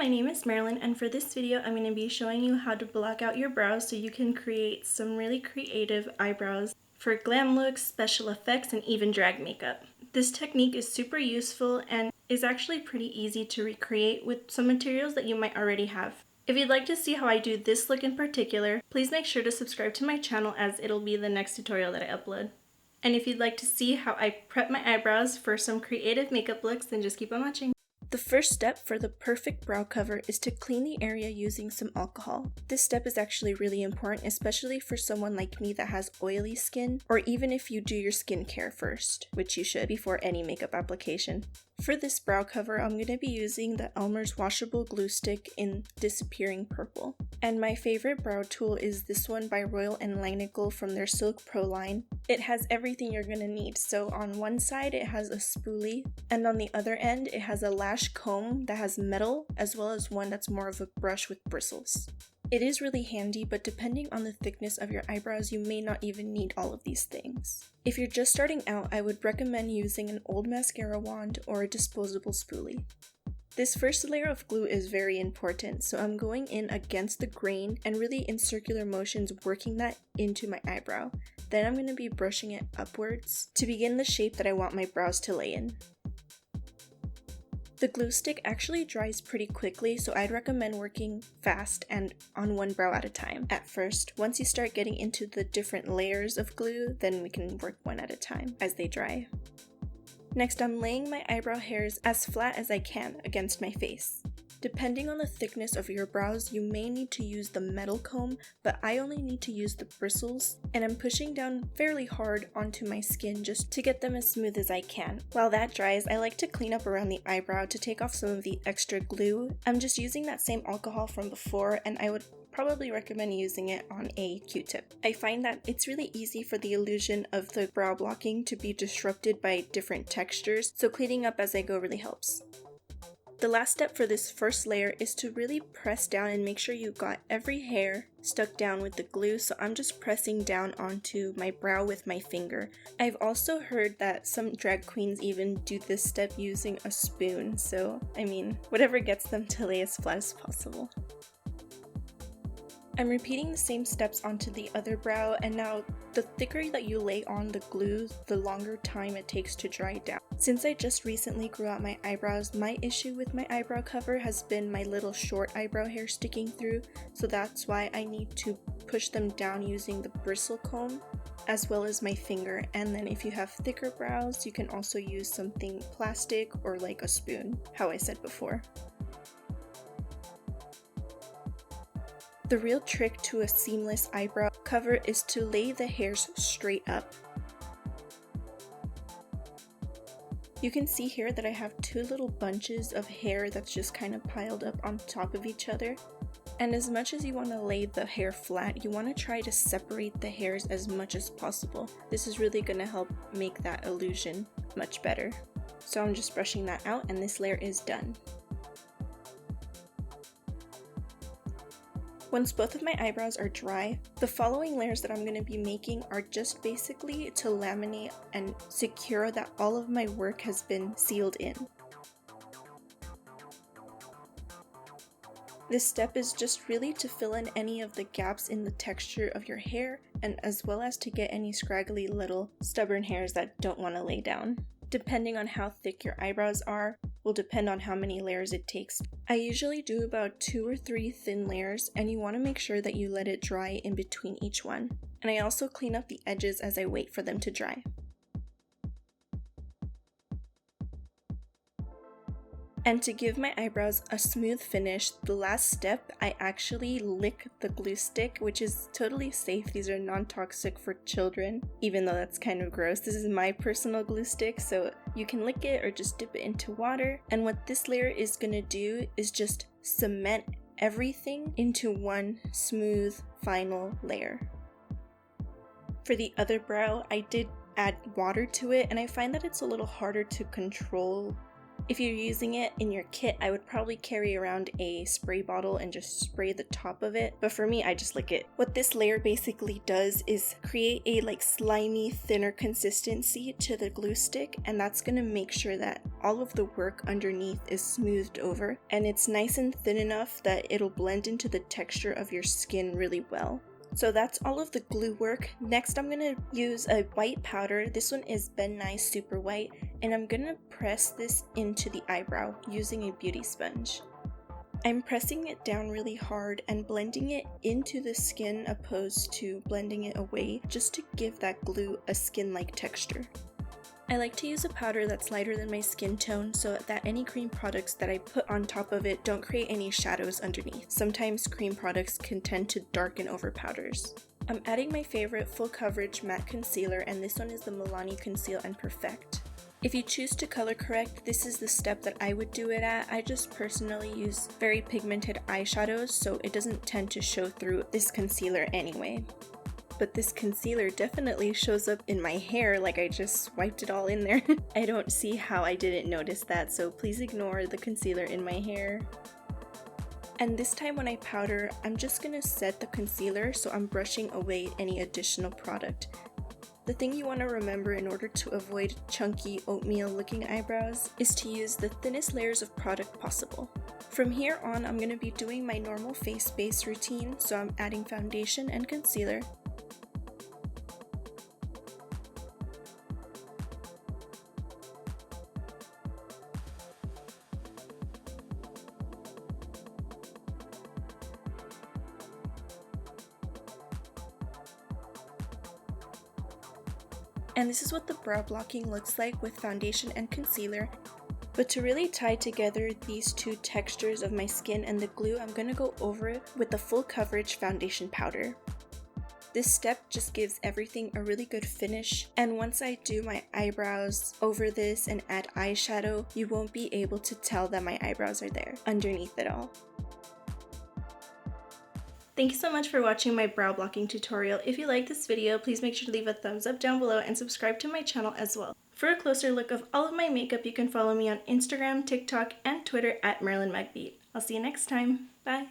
my name is Marilyn, and for this video I'm going to be showing you how to block out your brows so you can create some really creative eyebrows for glam looks, special effects, and even drag makeup. This technique is super useful and is actually pretty easy to recreate with some materials that you might already have. If you'd like to see how I do this look in particular, please make sure to subscribe to my channel as it'll be the next tutorial that I upload. And if you'd like to see how I prep my eyebrows for some creative makeup looks, then just keep on watching. The first step for the perfect brow cover is to clean the area using some alcohol. This step is actually really important, especially for someone like me that has oily skin, or even if you do your skincare first, which you should before any makeup application. For this brow cover, I'm going to be using the Elmer's washable glue stick in Disappearing Purple. And my favorite brow tool is this one by Royal & Langnickel from their Silk Pro line. It has everything you're going to need. So on one side it has a spoolie, and on the other end it has a lash comb that has metal, as well as one that's more of a brush with bristles. It is really handy, but depending on the thickness of your eyebrows, you may not even need all of these things. If you're just starting out, I would recommend using an old mascara wand or a disposable spoolie. This first layer of glue is very important, so I'm going in against the grain and really in circular motions working that into my eyebrow. Then I'm going to be brushing it upwards to begin the shape that I want my brows to lay in. The glue stick actually dries pretty quickly, so I'd recommend working fast and on one brow at a time at first. Once you start getting into the different layers of glue, then we can work one at a time as they dry. Next, I'm laying my eyebrow hairs as flat as I can against my face. Depending on the thickness of your brows, you may need to use the metal comb, but I only need to use the bristles, and I'm pushing down fairly hard onto my skin just to get them as smooth as I can. While that dries, I like to clean up around the eyebrow to take off some of the extra glue. I'm just using that same alcohol from before, and I would probably recommend using it on a Q-tip. I find that it's really easy for the illusion of the brow blocking to be disrupted by different textures, so cleaning up as I go really helps. The last step for this first layer is to really press down and make sure you got every hair stuck down with the glue, so I'm just pressing down onto my brow with my finger. I've also heard that some drag queens even do this step using a spoon, so I mean, whatever gets them to lay as flat as possible. I'm repeating the same steps onto the other brow, and now the thicker that you lay on the glue, the longer time it takes to dry down. Since I just recently grew out my eyebrows, my issue with my eyebrow cover has been my little short eyebrow hair sticking through, so that's why I need to push them down using the bristle comb as well as my finger. And then if you have thicker brows, you can also use something plastic or like a spoon, how I said before. The real trick to a seamless eyebrow cover is to lay the hairs straight up. You can see here that I have two little bunches of hair that's just kind of piled up on top of each other. And as much as you want to lay the hair flat, you want to try to separate the hairs as much as possible. This is really going to help make that illusion much better. So I'm just brushing that out, and this layer is done. Once both of my eyebrows are dry, the following layers that I'm going to be making are just basically to laminate and secure that all of my work has been sealed in. This step is just really to fill in any of the gaps in the texture of your hair, and as well as to get any scraggly little stubborn hairs that don't want to lay down. Depending on how thick your eyebrows are, will depend on how many layers it takes. I usually do about 2 or 3 thin layers, and you want to make sure that you let it dry in between each one. And I also clean up the edges as I wait for them to dry. And to give my eyebrows a smooth finish, the last step, I actually lick the glue stick, which is totally safe. These are non-toxic for children, even though that's kind of gross. This is my personal glue stick, so you can lick it or just dip it into water. And what this layer is going to do is just cement everything into one smooth final layer. For the other brow, I did add water to it, and I find that it's a little harder to control If you're using it in your kit, I would probably carry around a spray bottle and just spray the top of it, but for me, I just lick it. What this layer basically does is create a like slimy, thinner consistency to the glue stick, and that's gonna make sure that all of the work underneath is smoothed over, and it's nice and thin enough that it'll blend into the texture of your skin really well. So that's all of the glue work. Next, I'm gonna use a white powder. This one is Ben Nye Super White, and I'm gonna press this into the eyebrow using a beauty sponge. I'm pressing it down really hard and blending it into the skin opposed to blending it away, just to give that glue a skin-like texture. I like to use a powder that's lighter than my skin tone so that any cream products that I put on top of it don't create any shadows underneath. Sometimes cream products can tend to darken over powders. I'm adding my favorite full coverage matte concealer, and this one is the Milani Conceal and Perfect. If you choose to color correct, this is the step that I would do it at. I just personally use very pigmented eyeshadows, so it doesn't tend to show through this concealer anyway. But this concealer definitely shows up in my hair, like I just swiped it all in there. I don't see how I didn't notice that, so please ignore the concealer in my hair. And this time when I powder, I'm just gonna set the concealer so I'm brushing away any additional product. The thing you want to remember in order to avoid chunky oatmeal looking eyebrows is to use the thinnest layers of product possible. From here on, I'm going to be doing my normal face base routine, so I'm adding foundation and concealer. And this is what the brow blocking looks like with foundation and concealer. But to really tie together these two textures of my skin and the glue, I'm going to go over it with the full coverage foundation powder. This step just gives everything a really good finish, and once I do my eyebrows over this and add eyeshadow, you won't be able to tell that my eyebrows are there underneath it all. Thank you so much for watching my brow blocking tutorial. If you like this video, please make sure to leave a thumbs up down below and subscribe to my channel as well. For a closer look of all of my makeup, you can follow me on Instagram, TikTok, and Twitter at MarilynMugBeat. I'll see you next time. Bye!